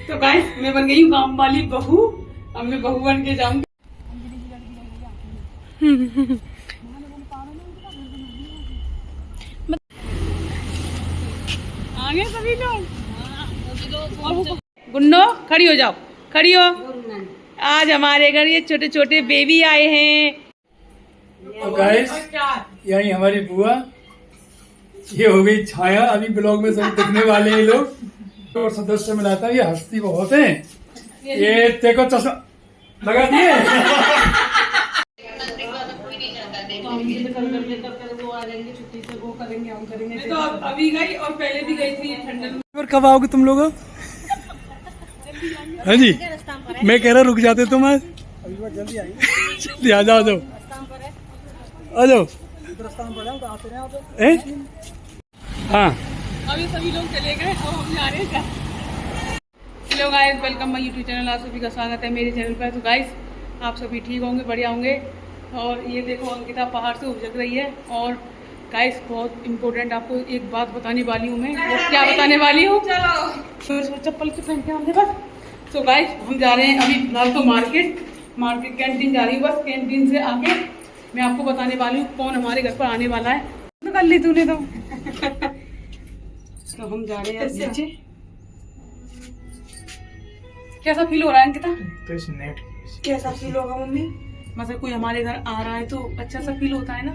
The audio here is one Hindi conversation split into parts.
तो गाइस मैं बन गई हूँ काम वाली बहू। अब मैं बहू बन के जाऊंगी। आगे सभी लोग। गुन्नो खड़ी हो जाओ, खड़ी हो। आज हमारे घर ये छोटे छोटे बेबी आए हैं। तो गाइस यही हमारी बुआ, ये हो गई छाया। अभी ब्लॉग में सब दिखने वाले हैं लोग और सदस्य मिलाता है। ये हंसती बहुत है। ये देखो चश्मा लगा दिए। तो अभी गई और पहले भी गई थी ठंडक में। और कब आओगे तुम लोग? हाँ जी, मैं कह रहा रुक जाते तुम आज। जल्दी आएंगे। जल्दी आ जाओ, आ जाओ, आ जाओ। हाँ अभी सभी लोग चले गए और हम जा रहे हैं। Hello guys, welcome my YouTube channel. आप सभी का स्वागत है मेरे चैनल पर। तो गाइस आप सभी ठीक होंगे, बढ़िया होंगे। और ये देखो अंकिता पहाड़ से उछल रही है। और गाइस बहुत इम्पोर्टेंट आपको एक बात बताने वाली हूँ मैं। वो क्या बताने वाली हूँ, चलो चप्पल के पहन के आने बस। तो गाइस हम जा रहे हैं अभी फिलहाल तो मार्केट कैंटीन जा रही हूँ। बस कैंटीन से आके मैं आपको बताने वाली हूँ कौन हमारे घर पर आने वाला है। तो कर ली तूने तो। तो हम जा रहे हैं नीचे। कैसा फील हो रहा है अंकिता? कैसा फील होगा मम्मी? मतलब कोई हमारे घर आ रहा है तो अच्छा सा फील होता है ना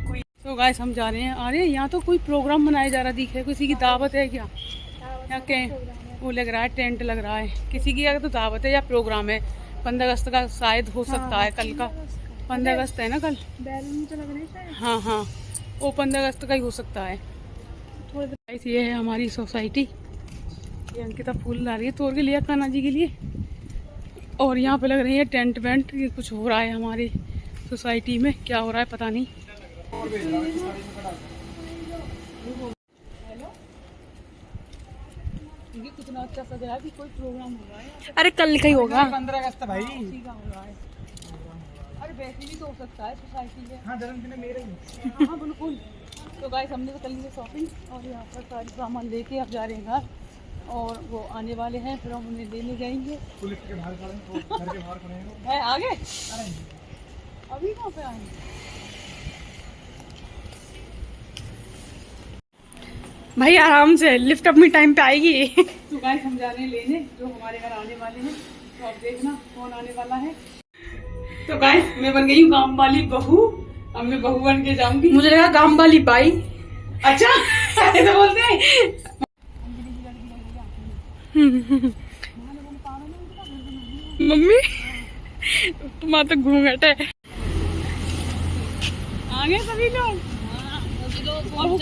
कोई। तो गाइस हम जा रहे हैं। अरे यहाँ तो कोई प्रोग्राम मनाया जा रहा दिख है। किसी की दावत है क्या? यहाँ के वो लग रहा है, टेंट लग रहा है किसी की। अगर तो दावत है या प्रोग्राम है 15 अगस्त का शायद हो सकता है। कल का 15 अगस्त है ना कल। बैलून तो लग रहे हैं। हाँ हाँ, वो 15 अगस्त का ही हो सकता है। ये है हमारी सोसाइटी। ये अंकिता फूल ला रही है, तोड़ के लिया कान्हा जी के लिए। और यहाँ पे लग रही है टेंट वेंट। ये कुछ हो रहा है हमारी सोसाइटी में, क्या हो रहा है पता नहीं। ये कितना अच्छा सजा है कि कोई प्रोग्राम हो रहा है। अरे कल का ही होगा। 15 अगस्त भाई। उसी का हो रहा है। अरे वैसे भी तो हो सकता है सोसाइटी में। हाँ जन्मदिन मेरे ही। हाँ बिल्कुल। तो गाइस हमने तो कर ली है शॉपिंग और यहाँ पर सारी सामान लेके अब जा रहे हैं घर। और वो आने वाले हैं, फिर हम उन्हें लेने जाएंगे। पुलिस के बाहर खड़े हैं, घर के बाहर खड़े हैं। है आगे अरे अभी कहाँ पे आएंगे? भाई आराम से, लिफ्ट अपनी टाइम पे आएगी। तो गाइस हम जा रहे हैं लेने जो हमारे घर आने वाले हैं। तो अब देखना कौन आने वाला है। तो गाइस मैं बन गई हूँ काम वाली बहू। अब मैं बहू बन के जाऊंगी। मुझे लगा काम वाली बाई। अच्छा ऐसे बोलते हैं। मम्मी तुम्हारा तो घूंघट है। आगे सभी लोग। और वो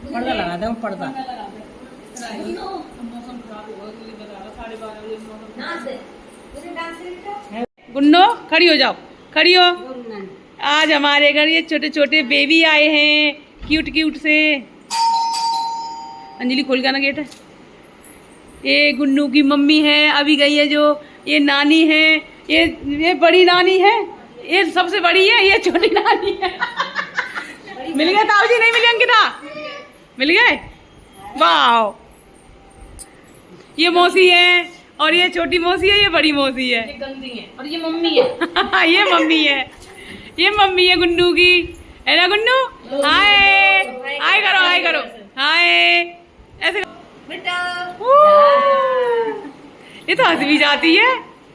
पर्दा लगाता हूँ पर्दा। मौसम खराब होगा तो ये बता रहा 12:30 बजे मौसम। गुन्नो खड़ी हो जाओ, खड़ी हो। आज हमारे घर ये छोटे छोटे बेबी आए हैं, क्यूट क्यूट से। अंजलि खोल गया ना गेट है। ये गुन्नू की मम्मी है, अभी गई है जो। ये नानी है, ये बड़ी नानी है। ये सबसे बड़ी है, ये छोटी नानी है। मिल गए ताऊ जी? नहीं मिले अंकिता? मिल गए? वाह, ये मौसी है और ये छोटी मौसी है, ये बड़ी मौसी है। ये गंदी है और ये मम्मी है। ये मम्मी है, ये मम्मी है गुन्नू की। है ना गुन्नू? हाय हाय करो, हाय करो, हाय ऐसे बेटा ये तो हंस भी जाती है।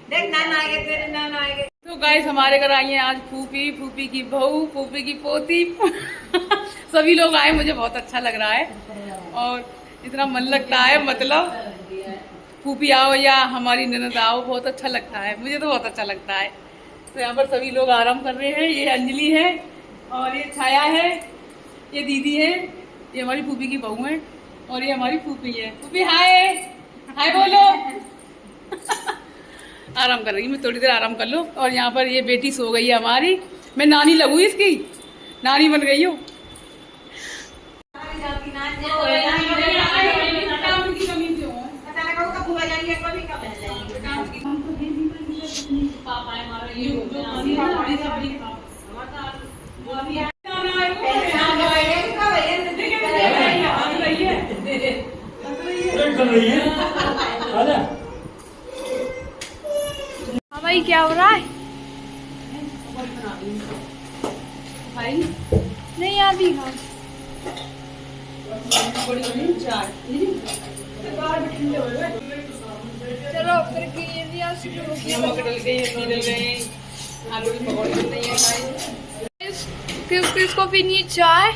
देख नाना आएंगे, तेरे नाना आएंगे। तो गाइस हमारे घर आई हैं आज फूफी, फूफी की बहू, फूफी की पोती। सभी लोग आए, मुझे बहुत अच्छा लग रहा है और इतना मन लगता है। मतलब फूफी आओ या हमारी ननद आओ, बहुत अच्छा लगता है। मुझे तो बहुत अच्छा लगता है। तो यहाँ पर सभी लोग आराम कर रहे हैं। ये अंजलि है और ये छाया है, ये दीदी है, ये हमारी फूफी की बहू है और ये हमारी फूफी है। फूफी हाय, हाय बोलो। आराम कर रही हूँ मैं, थोड़ी देर आराम कर लो। और यहाँ पर ये बेटी सो गई है हमारी, मैं नानी लगू इसकी, नानी बन गई हूँ। हाँ भाई क्या हो रहा है? नहीं आप ही खाओ। चलो फिर नमक डल गए, डल गए, आलू की पकौड़ी बन रही है। किस किस को पीनी है चाय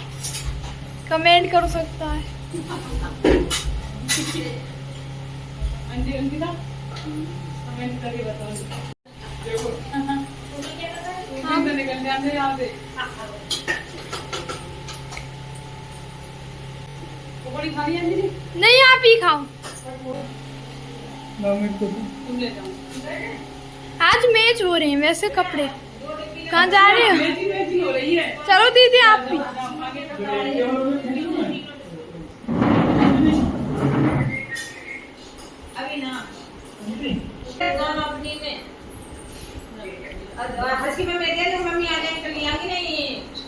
कमेंट कर सकता है। अंकिता कमेंट करके बताओ। देखो निकल जाते यहाँ से। पकौड़ी खानी है अंजलि? नहीं आप ही खाओ। तुम ले जाओ। आज मैच हो रहे हैं वैसे कपड़े कहाँ जा रहे हो? मैचिंग हो रही है। चलो दीदी आप भी। अभी ना अपनी में हंसी में मेरे लिए मम्मी आ जाए कल आएंगी नहीं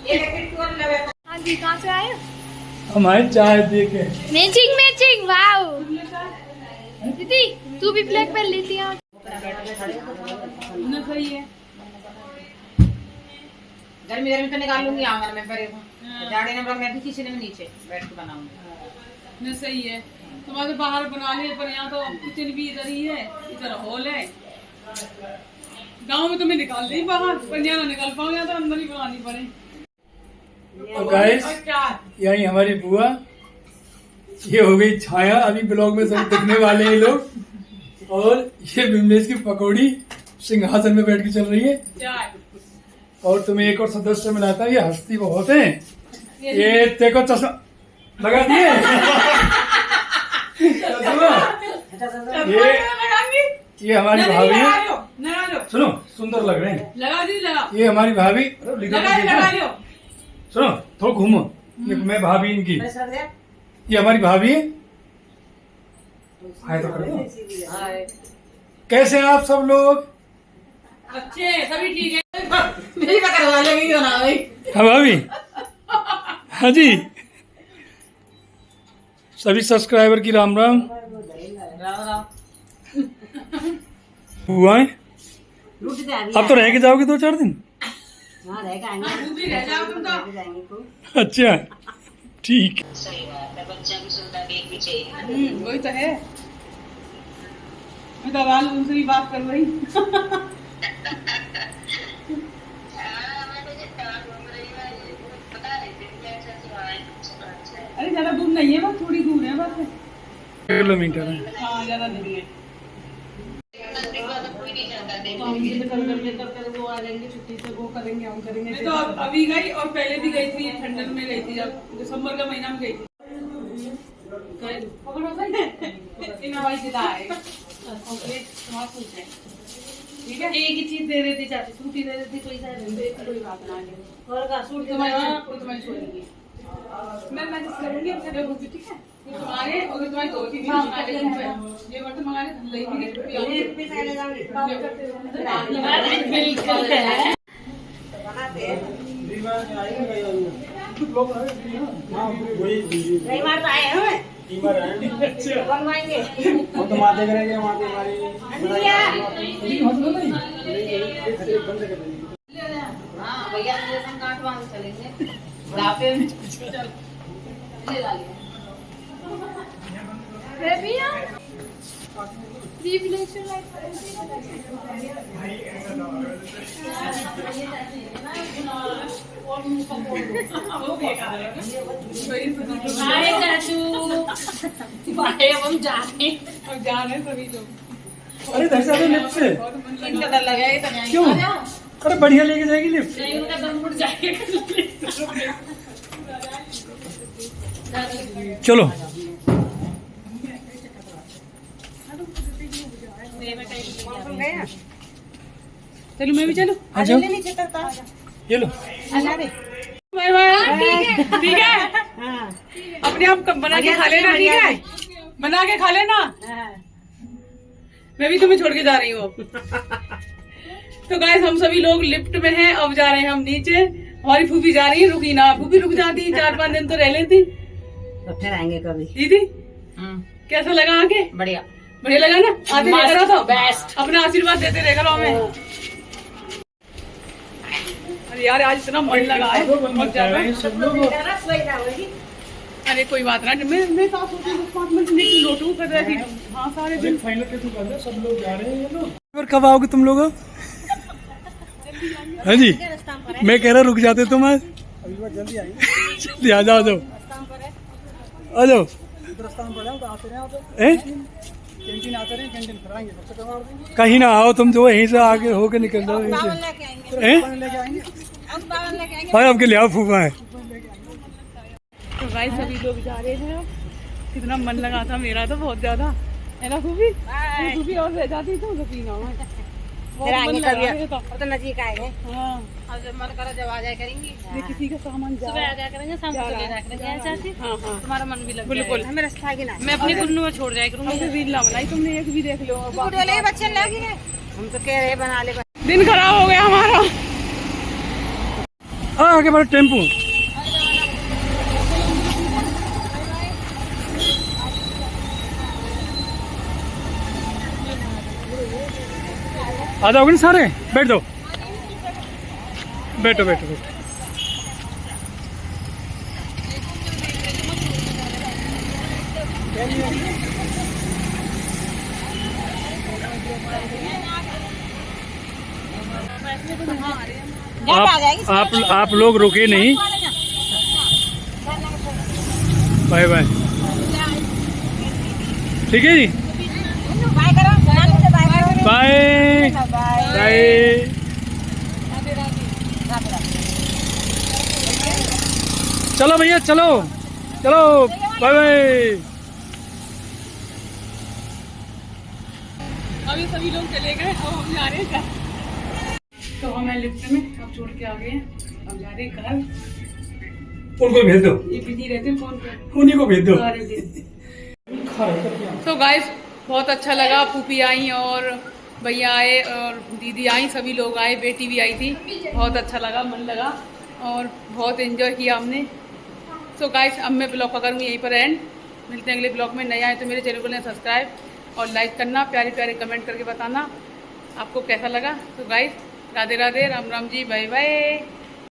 ये पैकेट टूर लगे। हाँ जी कहाँ से आए? हमारी चाय दे के मैचिंग मैचिंग वाओ। दीदी तू भी ब्लैक पहन लेती है। सही है। गर्मी गर्मी तो निकाल लूंगी आंगन में पर जाड़े नंबर मैं भी किचन में नीचे बैठ के बनाऊंगी। न सही है। तुम्हारे बाहर बना ले, पर यहाँ तो किचन भी इधर ही है, इधर हॉल है। गांव में तो मैं निकाल दी बाहर, पर यहाँ ना निकाल पाऊँ, यहाँ तो अंदर ही बनानी पड़े। तो गाइस यही हमारी बुआ, ये हो गई छाया। अभी ब्लॉग में सब दिखने वाले हैं लोग। और ये बिमलेश की पकौड़ी सिंहासन में बैठ के चल रही है। चाय। और तुम्हें एक और सदस्य मिलाता है, ये हंसती बहुत है। ये देखो चश्मा लगा दिए। ये हमारी भाभी है। सुनो सुंदर लग रहे हैं। लगा दी लगा। ये हमारी भाभी। लगा लो। सुनो थोड़ा घूमो। ये मैं भाभी इनकी, ये हमारी भाभी है। हाय तो कर दो। कैसे हैं आप सब लोग? अच्छे सभी ठीक है। मेरी करवा लेंगी ना भाई। हाँ भाभी। हाँ जी सभी सब्सक्राइबर की राम राम। बुआ अब तो रह के जाओगे 2-4 दिन? रह जाओ तुम तो। अच्छा ठीक। वही तो है। मैं तो आवाज उनसे भी बात कर रही। अरे ज्यादा दूर नहीं है, बस थोड़ी दूर है, बस 1 किलोमीटर है। हाँ ज्यादा नहीं है। वो करेंगे हम करेंगे। मैं तो अभी गई और पहले भी गई थी, ठंडक में गई थी, जब दिसंबर का महीना में गई थी। ठीक है एक ही चीज दे रही थी चाची, सूटी दे रही थी, कोई बात ना है। तुम्हारी छोड़ेगी मैं मैनेज करूंगी अपने लोगों की। ठीक है तुम्हारे अगर तुम्हारी दो तीन ये बर्तन मंगा बनवाएंगे तो माते करेंगे माते हमारी। हाँ भैया काट वांग चलेंगे बुढ़ापे में। ले ला लिया हम जा रहे सभी लोग। अरे धर से लिफ्ट से इनका डर लगेगा क्यों? अरे बढ़िया लेके जाएगी लिफ्ट। नहीं उनका दम उड़ जाएगा। चलो चलो मैं भी चलूं। आ जाओ ये लो। Bye bye. ठीक है, अपने आप बना के खा लेना, ठीक है, बना के खा लेना। मैं भी तुम्हें छोड़ के जा रही हूँ अब। तो गाइस हम सभी लोग लिफ्ट में हैं, अब जा रहे हैं हम नीचे। हमारी फूफी जा रही है, रुकी ना, फूफी रुक जाती 4-5 दिन तो रह लेती। तो फिर आएंगे कभी। दीदी कैसा लगा आके? बढ़िया बढ़िया लगा ना? आते रह करो तो बेस्ट। अपना आशीर्वाद देते रह करो हमें। अरे यार आज इतना मन लगा है बहुत ज्यादा। अरे कोई बात ना, मैं साथ होती हूँ 5 मिनट नहीं लौटू कर रही थी। हाँ सारे दिन फाइनल के तू कर दे, सब लोग जा रहे हैं ये लोग। और कब आओगे तुम लोग? हाँ जी, मैं कह रहा रुक जाते तुम आज। जल्दी आएंगे। जल्दी आ जाओ, आ जाओ आ जाओ। कहीं ना आओ तुम, जो यहीं से आगे होके निकल जाओ यहीं से। भाई आपके लिए आओ, फूफा है। तो भाई सभी लोग जा रहे हैं। कितना मन लगा था मेरा तो बहुत ज्यादा, है ना फूफी? फूफी और रह जाती तो सफीना में बहुत मन लगा रहा था। तो नजीक आएंगे। हाँ, अब जब मन करो जब आ जाया करेंगी। ये किसी का सामान जा सुबह आ जाया करेंगे, शाम को चले जाया करेंगे। चाची हाँ हाँ तुम्हारा मन भी लग बिल्कुल। हमें रास्ता है कि ना, मैं अपनी गुन्नू में छोड़ जाया करूंगी। हमसे रील ना बनाई तुमने, एक भी देख लो। बच्चे लगी है, हम तो कह रहे बना ले। दिन खराब हो गया हमारा। आगे बढ़ो टेम्पू। आ जाओगे ना सारे? बैठ जाओ, बैठो बैठो बैठो। आप लोग रुके नहीं। बाय बाय, ठीक है जी, बाय बाय। चलो भैया चलो चलो, बाय बाय। अभी सभी लोग चले गए, अब हम जा रहे हैं घर। तो हमें लिफ्ट में अब छोड़ के आ गए हैं, अब जा रहे हैं घर। उनको भेज दो, ये बिजी रहते हैं फोन पे, उन्हीं को भेज दो। सारे दिन। तो गाइस बहुत अच्छा लगा, फूफी आई और भैया आए और दीदी आई, सभी लोग आए, बेटी भी आई थी। बहुत अच्छा लगा, मन लगा और बहुत एंजॉय किया हमने। सो गाइस अब मैं ब्लॉग का करूँगी यहीं पर एंड। मिलते हैं अगले ब्लॉग में। नए आए तो मेरे चैनल को सब्सक्राइब और लाइक करना, प्यारे प्यारे कमेंट करके बताना आपको कैसा लगा। तो guys Radhe Radhe, Ram Ram ji, bye bye.